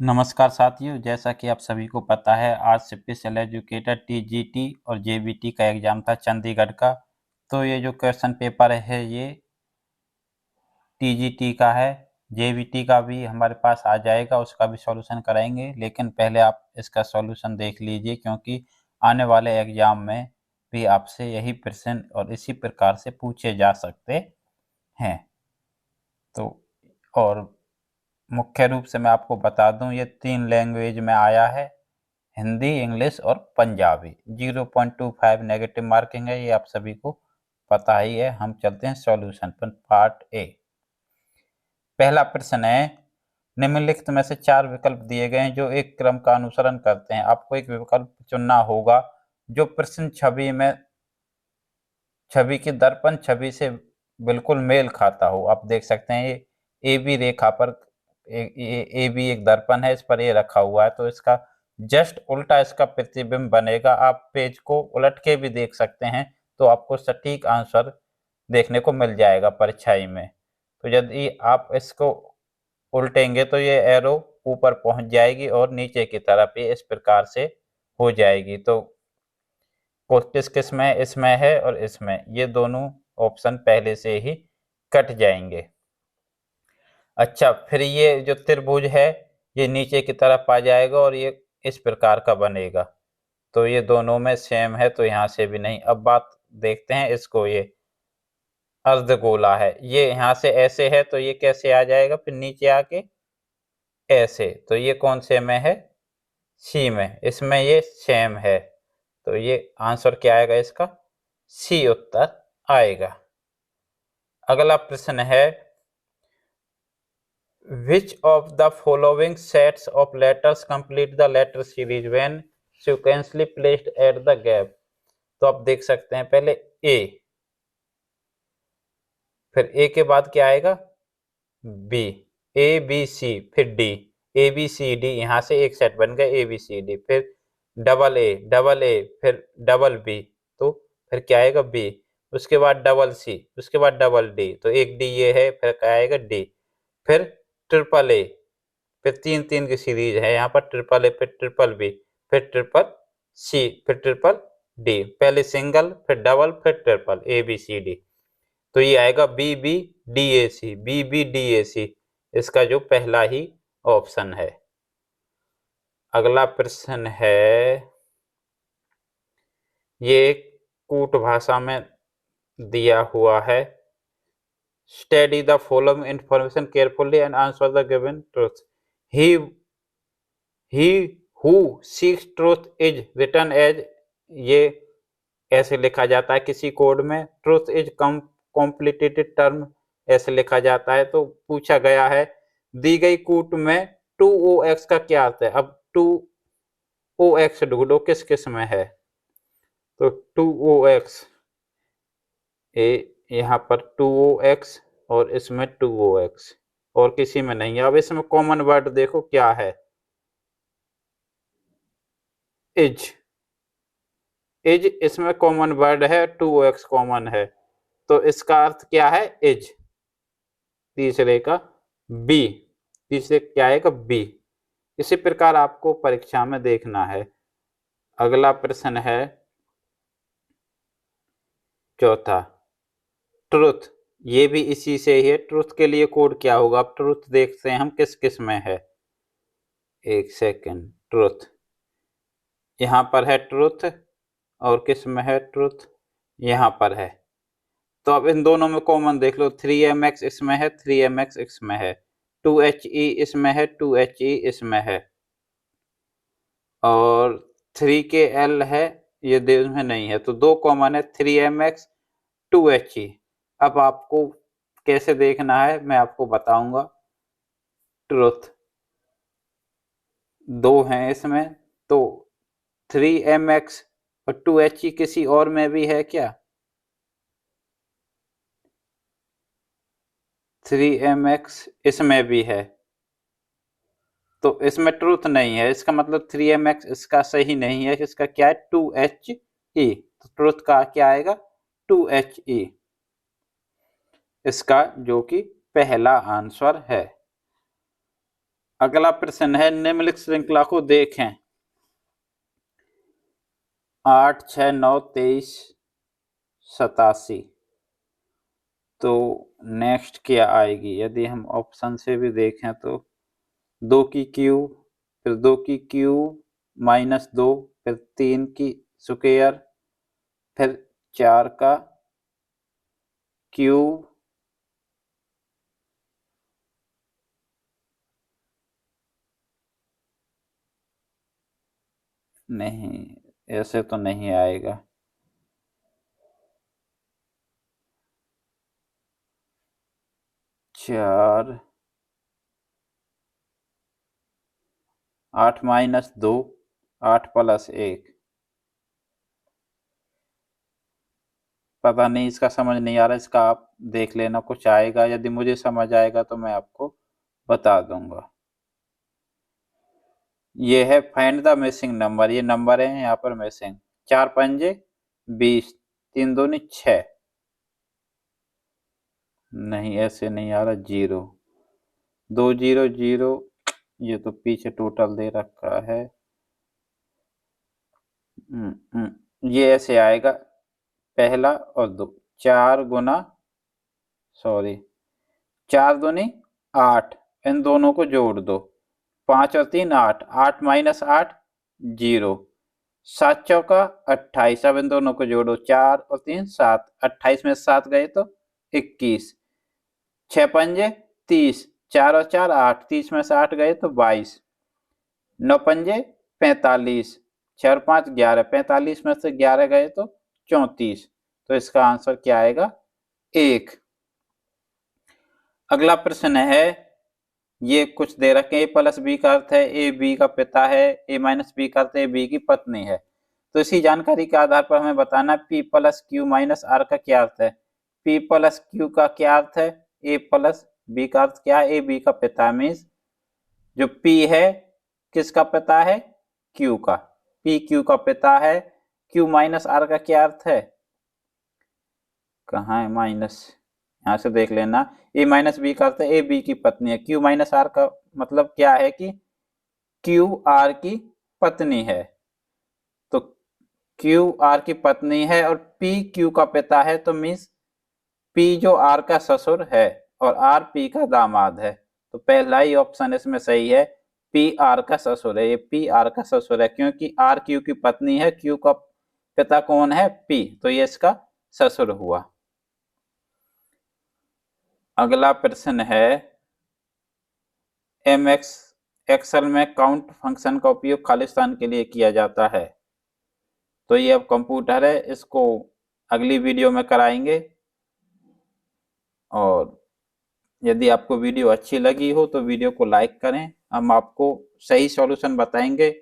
नमस्कार साथियों, जैसा कि आप सभी को पता है आज स्पेशल एजुकेटर टीजीटी और जेबीटी का एग्जाम था चंडीगढ़ का। तो ये जो क्वेश्चन पेपर है ये टीजीटी का है। जेबीटी का भी हमारे पास आ जाएगा, उसका भी सॉल्यूशन कराएंगे, लेकिन पहले आप इसका सॉल्यूशन देख लीजिए क्योंकि आने वाले एग्जाम में भी आपसे यही प्रश्न और इसी प्रकार से पूछे जा सकते हैं। तो और मुख्य रूप से मैं आपको बता दूं, ये 3 लैंग्वेज में आया है, हिंदी, इंग्लिश और पंजाबी। 0.25 नेगेटिव मार्किंग है, ये आप सभी को पता ही है। हम चलते हैं सॉल्यूशन पर। पार्ट ए, पहला प्रश्न है, निम्नलिखित में से 4 विकल्प दिए गए हैं जो एक क्रम का अनुसरण करते हैं। आपको एक विकल्प चुनना होगा जो प्रश्न छवि की दर्पण छवि से बिल्कुल मेल खाता हो। आप देख सकते हैं ये ए बी रेखा पर ए बी एक दर्पण है, इस पर ये रखा हुआ है, तो इसका जस्ट उल्टा इसका प्रतिबिंब बनेगा। आप पेज को उलट के भी देख सकते हैं तो आपको सटीक आंसर देखने को मिल जाएगा परछाई में। तो यदि आप इसको उल्टेंगे तो ये एरो ऊपर पहुंच जाएगी और नीचे की तरफ ये इस प्रकार से हो जाएगी। तो किस किस में, इसमें है और इसमें, ये दोनों ऑप्शन पहले से ही कट जाएंगे। अच्छा, फिर ये जो त्रिभुज है ये नीचे की तरफ आ जाएगा और ये इस प्रकार का बनेगा। तो ये दोनों में सेम है तो यहाँ से भी नहीं। अब बात देखते हैं इसको, ये अर्धगोला है, ये यहाँ से ऐसे है तो ये कैसे आ जाएगा फिर नीचे आके ऐसे। तो ये कौन से में है? सी में। इसमें ये सेम है तो ये आंसर क्या आएगा इसका? सी उत्तर आएगा। अगला प्रश्न है, which of the following sets of letters complete the letter series when sequentially placed at the gap? तो आप देख सकते हैं पहले ए, फिर ए के बाद क्या आएगा? बी, ए बी सी, फिर D, A B C D, यहां से एक सेट बन गया ए बी सी डी, फिर डबल ए, फिर डबल बी, तो फिर क्या आएगा? बी, उसके बाद डबल सी, उसके बाद डबल डी, तो एक डी ये है, फिर क्या आएगा? डी, फिर ट्रिपल ए, फिर 3 की सीरीज है यहाँ पर, ट्रिपल ए, फिर ट्रिपल बी, फिर ट्रिपल सी, फिर ट्रिपल डी, पहले सिंगल, फिर डबल, फिर triple, A B C D. तो ये आएगा B B D A C, B B D A C, इसका जो पहला ही ऑप्शन है। अगला प्रश्न है, ये कूट भाषा में दिया हुआ है। Study the following information carefully and answer the given truth. He who seeks truth is written as, ये ऐसे लिखा जाता है किसी कोड में। ट्रूथ इज कॉम्प्लिकेटेड टर्म ऐसे लिखा जाता है। तो पूछा गया है दी गई कूट में 2OX का क्या अर्थ है? अब 2OX ढूंढो किस किस में है। तो 2OX, यहाँ पर 2OX और इसमें 2OX, और किसी में नहीं है। अब इसमें कॉमन वर्ड देखो क्या है? इज, इज इसमें कॉमन वर्ड है, 2OX कॉमन है, तो इसका अर्थ क्या है? इज। तीसरे का बी, तीसरे क्या आएगा? बी। इसी प्रकार आपको परीक्षा में देखना है। अगला प्रश्न है चौथा, ट्रुथ, ये भी इसी से ही है। ट्रुथ के लिए कोड क्या होगा? अब ट्रुथ देखते हैं हम किस किस में है। एक सेकेंड, ट्रुथ यहाँ पर है ट्रुथ, और किस में है ट्रुथ? यहाँ पर है। तो अब इन दोनों में कॉमन देख लो, 3MX इसमें है, 3MX इसमें है, 2HE इसमें है, 2HE इसमें है, और 3KL है, ये में नहीं है, तो 2 कॉमन है, 3MX 2HE। अब आपको कैसे देखना है मैं आपको बताऊंगा। ट्रुथ 2 हैं इसमें, तो 3MX और 2HE किसी और में भी है क्या? 3MX इसमें भी है, तो इसमें ट्रुथ नहीं है, इसका मतलब 3MX इसका सही नहीं है। इसका क्या है? 2HE। तो ट्रुथ का क्या आएगा? 2HE, इसका जो कि पहला आंसर है। अगला प्रश्न है, निम्नलिखित श्रृंखला को देखें। 8, 6, 9, 23, 87। तो नेक्स्ट क्या आएगी? यदि हम ऑप्शन से भी देखें तो 2 की क्यूब, फिर 2 की क्यूब -2, फिर 3 की स्क्वायर, फिर 4 का क्यूब, नहीं ऐसे तो नहीं आएगा। 4, 8 - 2, 8 + 1। पता नहीं, इसका समझ नहीं आ रहा, इसका आप देख लेना, कुछ आएगा। यदि मुझे समझ आएगा तो मैं आपको बता दूंगा। ये है फाइंड द मिसिंग नंबर, ये नंबर है यहाँ पर मिसिंग। 4 पंजे 20, 3 दूनी 6। नहीं ऐसे नहीं आ रहा। 0, 2 0 0, ये तो पीछे टोटल दे रखा है। ये ऐसे आएगा, पहला और 2, 4 गुना, सॉरी 4 दूनी 8, इन दोनों को जोड़ दो। 5 और 3 8, 8 - 8 0, 7 चौका 28, अब इन दोनों को जोड़ो। 4 और 3 7, 28 में 7 गए तो 21, 6 पंजे 30, 4 और 4 8, 30 में से 8 गए तो 22, 9 पंजे 45, 6 और 5 11, 45 में से 11 गए तो 34। तो इसका आंसर क्या आएगा? 1। अगला प्रश्न है, ये कुछ दे रखे, ए प्लस बी का अर्थ है ए बी का पिता है, ए माइनस बी का अर्थ है बी की पत्नी है। तो इसी जानकारी के आधार पर हमें बताना P plus Q minus R का क्या अर्थ है। पी प्लस क्यू का क्या अर्थ है? ए प्लस बी का अर्थ क्या है? ए बी का पिता, मीन्स जो पी है किसका पिता है? क्यू का। पी क्यू का पिता है। क्यू माइनस आर का क्या अर्थ है? कहाँ है माइनस? यहाँ से देख लेना। ए माइनस बी का अर्थ है ए बी की पत्नी है। क्यू माइनस आर का मतलब क्या है कि क्यू आर की पत्नी है। तो क्यू आर की पत्नी है और पी क्यू का पिता है, तो मीन्स पी जो आर का ससुर है और आर पी का दामाद है। तो पहला ही ऑप्शन इसमें सही है, पी आर का ससुर है। ये पी आर का ससुर है क्योंकि आर क्यू की पत्नी है, क्यू का पिता कौन है? पी, तो ये इसका ससुर हुआ। अगला प्रश्न है, एमएक्स एक्सेल में काउंट फंक्शन का उपयोग खालिस्तान के लिए किया जाता है। तो ये अब कंप्यूटर है, इसको अगली वीडियो में कराएंगे। और यदि आपको वीडियो अच्छी लगी हो तो वीडियो को लाइक करें, हम आपको सही सॉल्यूशन बताएंगे।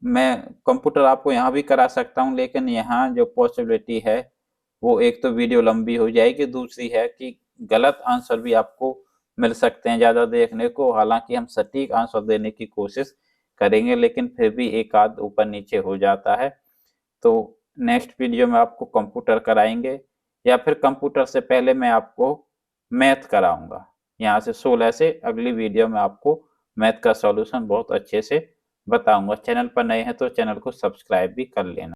मैं कंप्यूटर आपको यहाँ भी करा सकता हूँ, लेकिन यहाँ जो पॉसिबिलिटी है वो एक तो वीडियो लंबी हो जाएगी, दूसरी है कि गलत आंसर भी आपको मिल सकते हैं ज़्यादा देखने को। हालांकि हम सटीक आंसर देने की कोशिश करेंगे, लेकिन फिर भी एक आध ऊपर नीचे हो जाता है। तो नेक्स्ट वीडियो में आपको कंप्यूटर कराएंगे, या फिर कंप्यूटर से पहले मैं आपको मैथ कराऊंगा। यहाँ से 16 से अगली वीडियो में आपको मैथ का सॉल्यूशन बहुत अच्छे से बताऊंगा। चैनल पर नए हैं तो चैनल को सब्सक्राइब भी कर लेना।